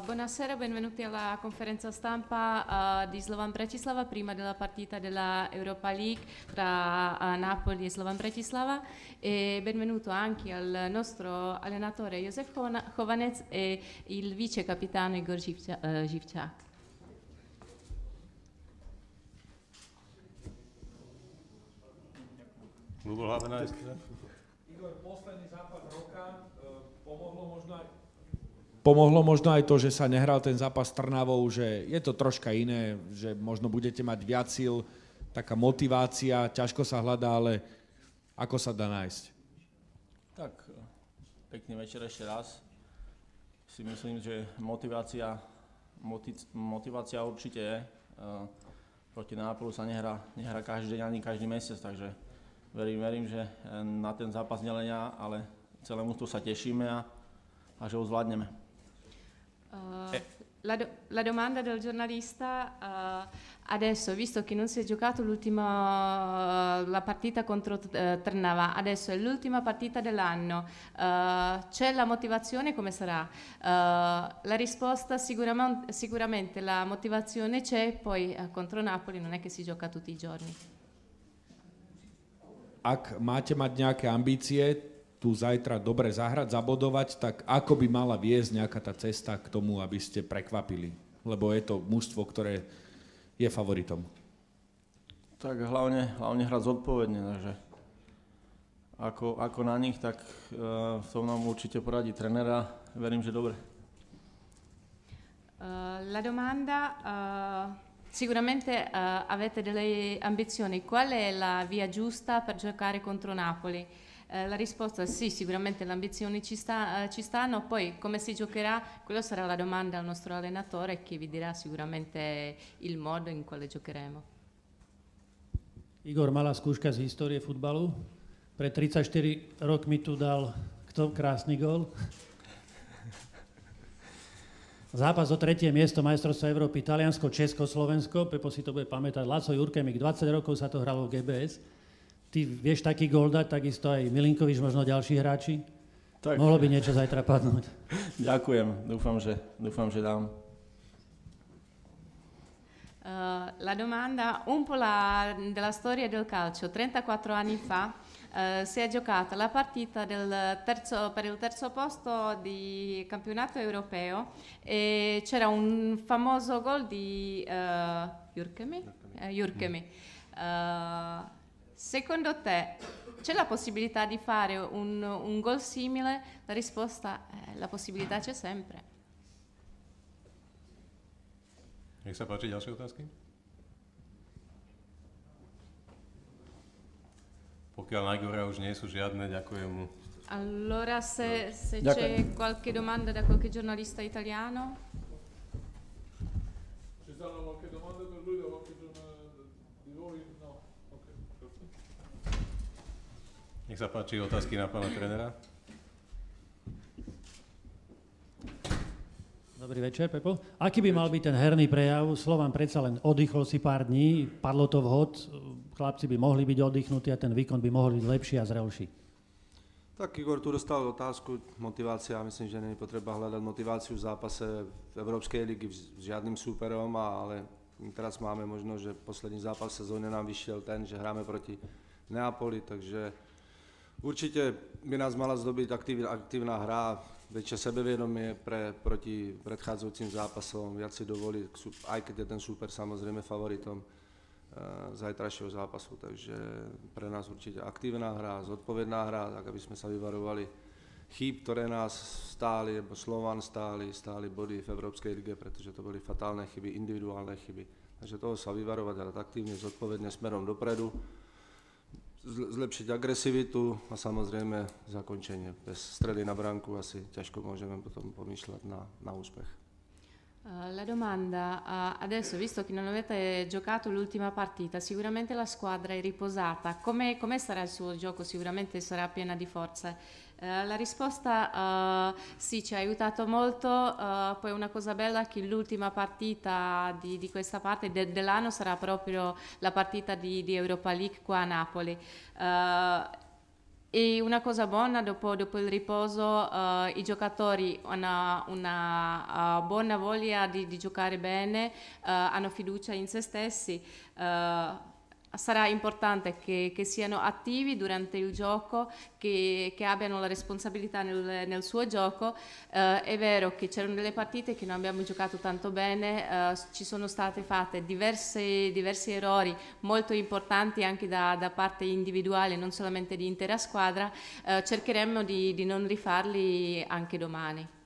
Buonasera, benvenuti alla conferenza stampa di Slovan Bratislava prima della partita della Europa League tra Napoli e Slovan Bratislava e benvenuto anche al nostro allenatore Josef Chovanec e il vice capitano Igor Živčák. Igor, posledný zápas roka pomohlo možno aj to, že sa nehral ten zápas s Trnavou, že je to troška iné, že možno budete mať viac síl, taká motivácia, ťažko sa hľadá, ale ako sa dá nájsť? Tak, pekný večer ešte raz. Si myslím, že motivácia určite je. Proti Nápolu sa nehrá každý deň ani každý mesiac, takže verím, že na ten zápas nielen ja, ale celému tu sa tešíme a že ho zvládneme. La domanda del giornalista, adesso visto che non si è giocato la partita contro Trnava, adesso è l'ultima partita dell'anno, c'è la motivazione, come sarà? La risposta sicuramente la motivazione c'è, poi contro Napoli non è che si gioca tutti i giorni. Ak máte mať nejaké ambície, tu zajtra dobre zahrať, zabodovať, tak ako by mala viesť nejaká tá cesta k tomu, aby ste prekvapili? Lebo je to mužstvo, ktoré je favoritom. Tak hlavne hrať zodpovedne, takže ako na nich, tak v tom nám určite poradí trénera. Verím, že dobre. La domanda... Sicuramente avete delle ambizioni, qual è la via giusta per giocare contro Napoli? La risposta è sì, sicuramente le ambizioni ci stanno, poi come si giocherà, quello sarà la domanda al nostro allenatore che vi dirà sicuramente il modo in quale giocheremo. Igor, malá skúška z histórie futbalu. Pred 34 rokmi tu dal kto krásny gól? Zápas o 3. miesto majstrovstva Európy, Taliansko, Česko, Slovensko, Pepo si to bude pamätať, Laco Jurkemik, 20 rokov sa to hralo v GBS. Ty vieš taký gól dať, takisto aj Milinkovič, možno ďalší hráči? Tak. Mohlo by niečo zajtra padnúť. Ďakujem, dúfam, že dám. La domanda, un po' della storia del calcio. 34 anni fa si è giocata la partita per il terzo posto di campionato europeo e c'era un famoso gol di Jurkemi. Secondo te c'è la possibilità di fare un gol simile? La risposta è la possibilità c'è sempre. Nech sa páči, ďalšie otázky? Pokiaľ na Igora už nie sú žiadne, ďakujem mu. Allora se c'è qualche domanda da qualche giornalista italiano? Ci stanno qualche domanda per lui da qualche giornalista di voi? No. Okay. Nech sa páči, otázky na pána trénera. Dobrý večer, Pepo. Aký by mal byť ten herný prejav? Slovan predsa len oddychol si pár dní, padlo to vhod, chlapci by mohli byť oddychnutí a ten výkon by mohol byť lepší a zrelší. Tak Igor tu dostal otázku, motivácia, myslím, že není potreba hľadať motiváciu v zápase v Európskej ligy s žiadnym súperom, ale teraz máme možno, že posledný zápas v sezóne nám vyšiel ten, že hráme proti Neapoli, takže určite by nás mala zdobiť aktívna hra, väčšie sebevedomie proti predchádzajúcim zápasom, viac si dovoliť, aj keď je ten súper samozrejme favoritom zajtrajšieho zápasu. Takže pre nás určite aktívna hra, zodpovedná hra, tak aby sme sa vyvarovali chýb, ktoré nás stáli, alebo Slovan stáli body v Európskej lige, pretože to boli fatálne chyby, individuálne chyby. Takže toho sa vyvarovať, hrať aktívne, zodpovedne smerom dopredu, zlepšiť agresivitu a samozrejme zakončenie. Bez strely na bránku asi ťažko môžeme potom pomýšľať na úspech. La domanda, adesso visto che non avete giocato l'ultima partita, sicuramente la squadra è riposata, come sarà il suo gioco? Sicuramente sarà piena di forze. La risposta sì, ci ha aiutato molto, poi una cosa bella è che l'ultima partita di questa parte dell'anno sarà proprio la partita di Europa League qua a Napoli. E una cosa buona, dopo il riposo, i giocatori hanno una buona voglia di giocare bene, hanno fiducia in se stessi. Sarà importante che siano attivi durante il gioco, che abbiano la responsabilità nel suo gioco. È vero che c'erano delle partite che non abbiamo giocato tanto bene, ci sono state fatte diversi errori molto importanti anche da parte individuale, non solamente di intera squadra. Cercheremo di non rifarli anche domani.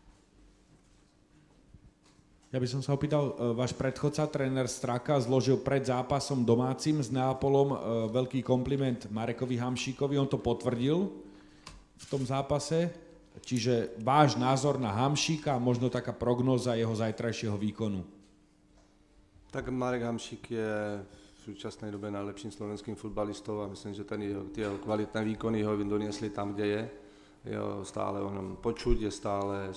Ja by som sa opýtal, váš predchodca, tréner Straka, zložil pred zápasom domácim s Neapolom veľký kompliment Marekovi Hamšíkovi, on to potvrdil v tom zápase, čiže váš názor na Hamšíka a možno taká prognóza jeho zajtrajšieho výkonu. Tak Marek Hamšík je v súčasnej dobe najlepším slovenským futbalistou a myslím, že tie jeho kvalitné výkony ho doniesli tam, kde je. Je stále o ňom počuť, je stále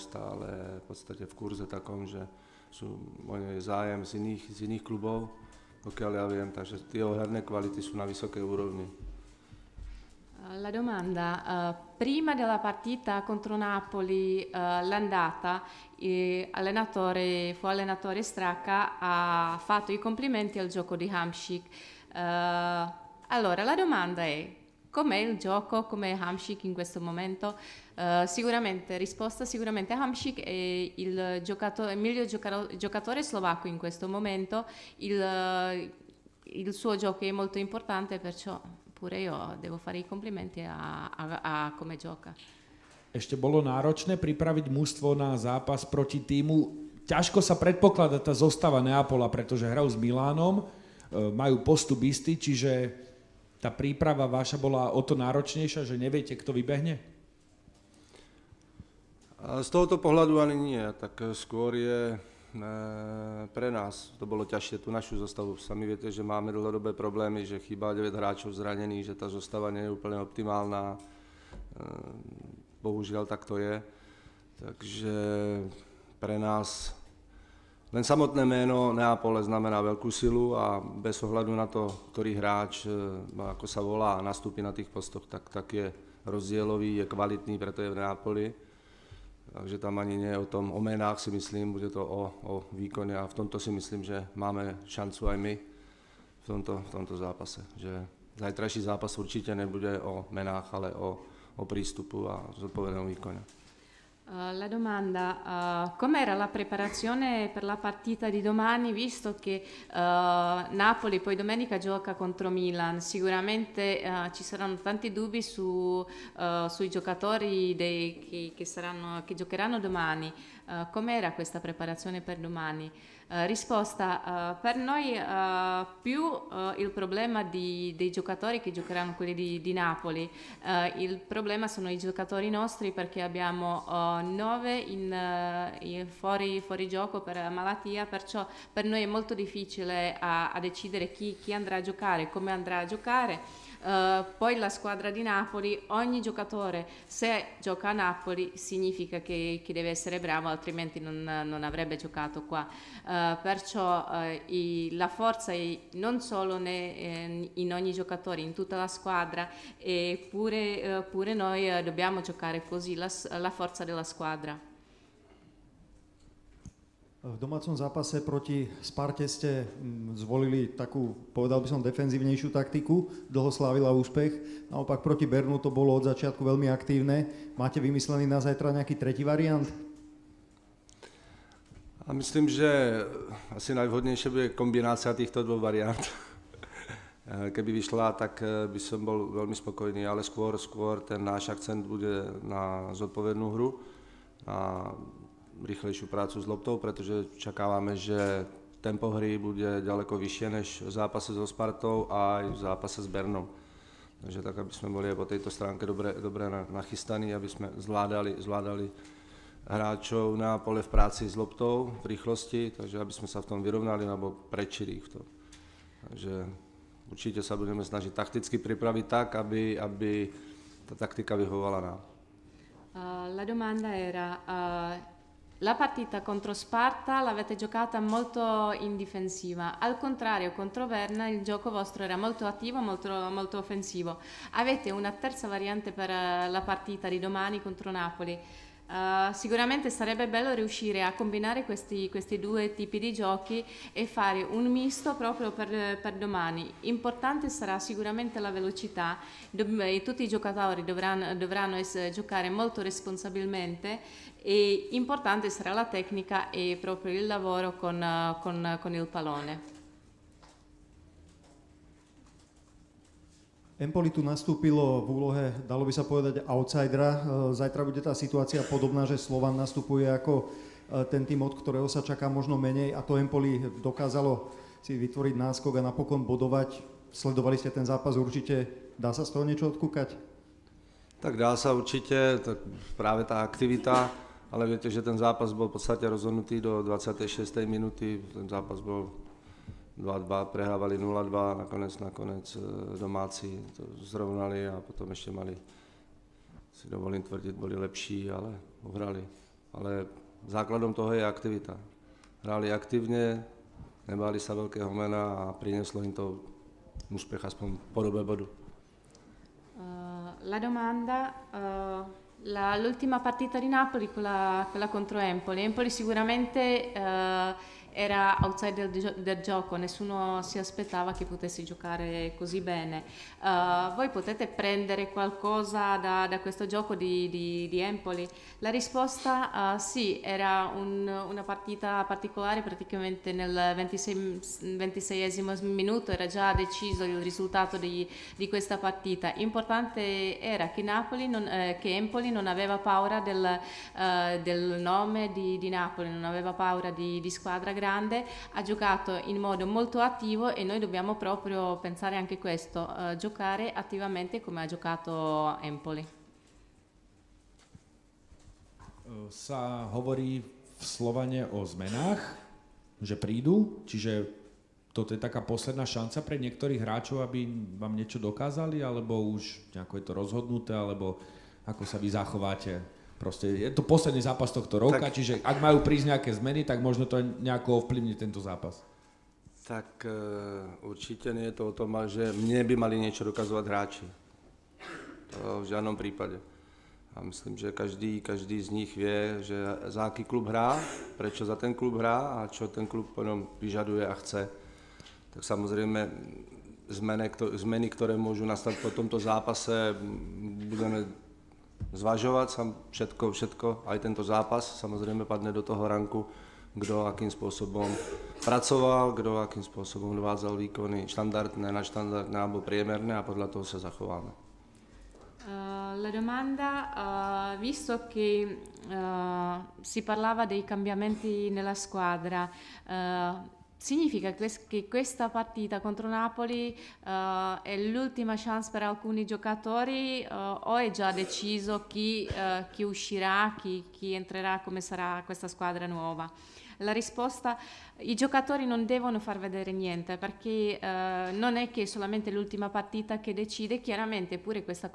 v podstate v kurze takom, že sú o nej zájem z iných klubov, pokiaľ ja viem, takže jeho herné kvality sú na vysokej úrovni. La domanda, prima della partita contro Napoli, l'andata, fu allenatore Straka, ha fatto i complimenti al gioco di Hamšík. Allora, la domanda è, com'è il gioco, com'è Hamšík in questo momento? Sicuramente Hamšík è il miglior giocatore slovacco in questo momento, il suo gioco è molto importante, perciò pure io devo fare i complimenti a come gioca. Ešte bolo náročné pripraviť mužstvo na zápas proti týmu. Ťažko sa predpokladá tá zostava Neapola, pretože hrajú s Milánom, majú postup istý, čiže tá príprava vaša bola o to náročnejšia, že neviete, kto vybehne? Z tohoto pohľadu ani nie, tak skôr je pre nás to bolo ťažšie, tú našu zostavu. Sami viete, že máme dlhodobé problémy, že chýba 9 hráčov zranených, že tá zostava nie je úplne optimálna. Bohužiaľ tak to je. Takže pre nás len samotné meno Neapole znamená veľkú silu a bez ohľadu na to, ktorý hráč, ako sa volá a nastúpi na tých postoch, tak je rozdielový, je kvalitný, preto je v Neapoli. Takže tam ani nie je o menách, si myslím, bude to o výkone a v tomto si myslím, že máme šancu aj my v tomto zápase. Že zajtrajší zápas určite nebude o menách, ale o prístupu a zodpovednom výkone. La domanda, com'era la preparazione per la partita di domani, visto che Napoli poi domenica gioca contro Milan? Sicuramente ci saranno tanti dubbi sui giocatori che giocheranno domani. Com'era questa preparazione per domani? Risposta, per noi più il problema dei giocatori che giocheranno quelli di Napoli. Il problema sono i giocatori nostri, perché abbiamo 9 fuori gioco per malattia, perciò per noi è molto difficile a decidere chi andrà a giocare, come andrà a giocare. Poi la squadra di Napoli, ogni giocatore, se gioca a Napoli significa che deve essere bravo, altrimenti non avrebbe giocato qua. Perciò la forza è non solo in ogni giocatore, in tutta la squadra, e pure noi dobbiamo giocare così, la forza della squadra. V domácom zápase proti Sparte ste zvolili takú, povedal by som, defenzívnejšiu taktiku, dlho slávila úspech. Naopak proti Bernu to bolo od začiatku veľmi aktívne. Máte vymyslený na zajtra nejaký tretí variant? A myslím, že asi najvhodnejšie bude kombinácia týchto dvoch variant. Keby vyšla, tak by som bol veľmi spokojný, ale skôr ten náš akcent bude na zodpovednú hru, na rýchlejšiu prácu s loptou, pretože čakávame, že tempo hry bude ďaleko vyššie než v zápase so Spartou a aj v zápase s Bernom. Takže tak, aby sme boli aj po tejto stránke dobre nachystaní, aby sme zvládali hráčov na pole v práci s loptou, v rýchlosti, takže aby sme sa v tom vyrovnali alebo prečili ich v tom. Takže určite sa budeme snažiť takticky pripraviť tak, aby tá taktika vyhovovala nám. La domanda era, La partita contro Sparta l'avete giocata molto in difensiva, al contrario contro Verna il gioco vostro era molto attivo, molto offensivo. Avete una terza variante per la partita di domani contro Napoli. Sicuramente sarebbe bello riuscire a combinare questi due tipi di giochi e fare un misto proprio per domani. Importante sarà sicuramente la velocità, tutti i giocatori dovranno giocare molto responsabilmente e importante sarà la tecnica e proprio il lavoro con il pallone. Empoli tu nastúpilo v úlohe, dalo by sa povedať, outsidera. Zajtra bude tá situácia podobná, že Slovan nastupuje ako ten tým, od ktorého sa čaká možno menej a to Empoli dokázalo si vytvoriť náskok a napokon bodovať. Sledovali ste ten zápas určite, dá sa z toho niečo odkúkať? Tak dá sa určite, práve tá aktivita, ale viete, že ten zápas bol v podstate rozhodnutý do 26. minúty, ten zápas bol 2-2, prehrávali 0-2, nakonec domáci to zrovnali a potom ešte mali, si dovolím tvrdiť, boli lepší, ale uhrali. Ale základom toho je aktivita. Hrali aktívne, nebáli sa veľkého mena a prinieslo im to úspech aspoň v podobe bodu. La domanda, l'ultima partita di Napoli, quella contro Empoli. Empoli sicuramente era outsider del gioco, nessuno si aspettava che potesse giocare così bene. Voi potete prendere qualcosa da questo gioco di Empoli? La risposta sì, era una partita particolare, praticamente nel 26esimo minuto era già deciso il risultato di questa partita. Importante era che che Empoli non aveva paura del nome di Napoli, non aveva paura di squadra grande, ha giocato in modo molto attivo e noi dobbiamo proprio pensare anche questo, giocare attivamente come ha giocato Empoli. Sa hovorí v Slovane o zmenách, že prídu, čiže toto je taká posledná šanca pre niektorých hráčov, aby vám niečo dokázali, alebo už nejako je to rozhodnuté, alebo ako sa vy zachováte? Proste je to posledný zápas tohto roka, tak, čiže ak majú prísť nejaké zmeny, tak možno to nejako ovplyvní tento zápas. Tak určite nie je to o tom, že mne by mali niečo dokazovať hráči. To v žiadnom prípade. A myslím, že každý z nich vie, že za aký klub hrá, prečo za ten klub hrá a čo ten klub po ňom vyžaduje a chce. Tak samozrejme zmeny, ktoré môžu nastať po tomto zápase, budeme zvažovať všetko, aj tento zápas, samozrejme padne do toho ranku, kto akým spôsobom pracoval, kto akým spôsobom dovádzal výkony štandardné, nadštandardné alebo priemerné a podľa toho sa zachováme. La domanda, visto che si parlava dei cambiamenti nella squadra, significa che questa partita contro Napoli è l'ultima chance per alcuni giocatori o è già deciso chi uscirà, chi entrerà, come sarà questa squadra nuova? La risposta, i giocatori non devono far vedere niente perché non è che solamente l'ultima partita che decide, chiaramente pure questa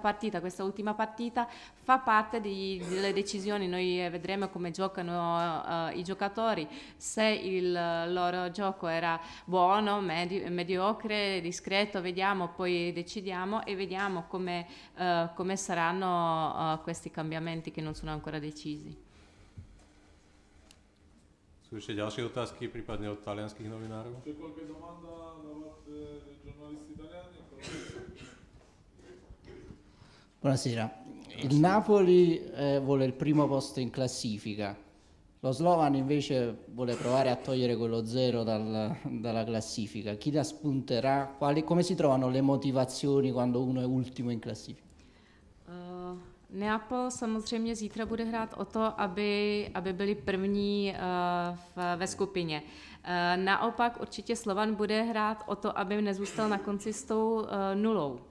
partita, questa ultima partita fa parte delle decisioni, noi vedremo come giocano i giocatori, se il loro gioco era buono, mediocre, discreto, vediamo, poi decidiamo e vediamo come saranno questi cambiamenti che non sono ancora decisi. Sú ešte ďalšie otázky, prípadne od talianských novinárov? C'è qualche domanda da parte dei giornalisti italiani? Buonasera. Il Napoli vuole il primo posto in classifica, lo Slovan invece vuole provare a togliere quello 0 dalla classifica. Chi la spunterà? Come si trovano le motivazioni quando uno è ultimo in classifica? Neapol samozřejmě zítra bude hrát o to, aby byli první ve skupině. Naopak určitě Slovan bude hrát o to, aby nezůstal na konci s tou nulou.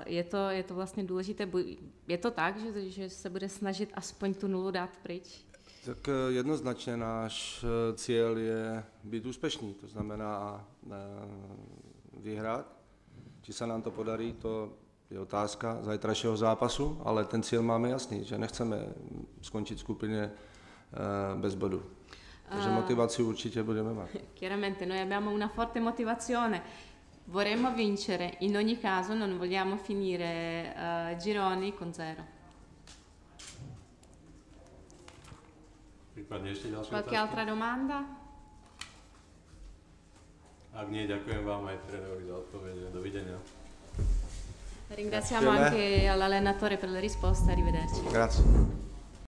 Je to vlastně důležité. Je to tak, že se bude snažit aspoň tu nulu dát pryč? Tak jednoznačne náš cieľ je byť úspešný, to znamená vyhrať. Či sa nám to podarí, to je otázka zajtrajšieho zápasu, ale ten cieľ máme jasný, že nechceme skončiť v skupine bez bodu. Takže motiváciu určite budeme mať. Chiaramente noi abbiamo una forte motivazione, vorremmo vincere, in ogni caso non vogliamo finire gironi con 0. Prípadne ešte ďalšie Qualche altra domanda? Ak nie, ďakujem vám aj trénerovi za odpovede. Dovidenia. Ringraziamo anche all'allenatore per la risposta, arrivederci. Grazie.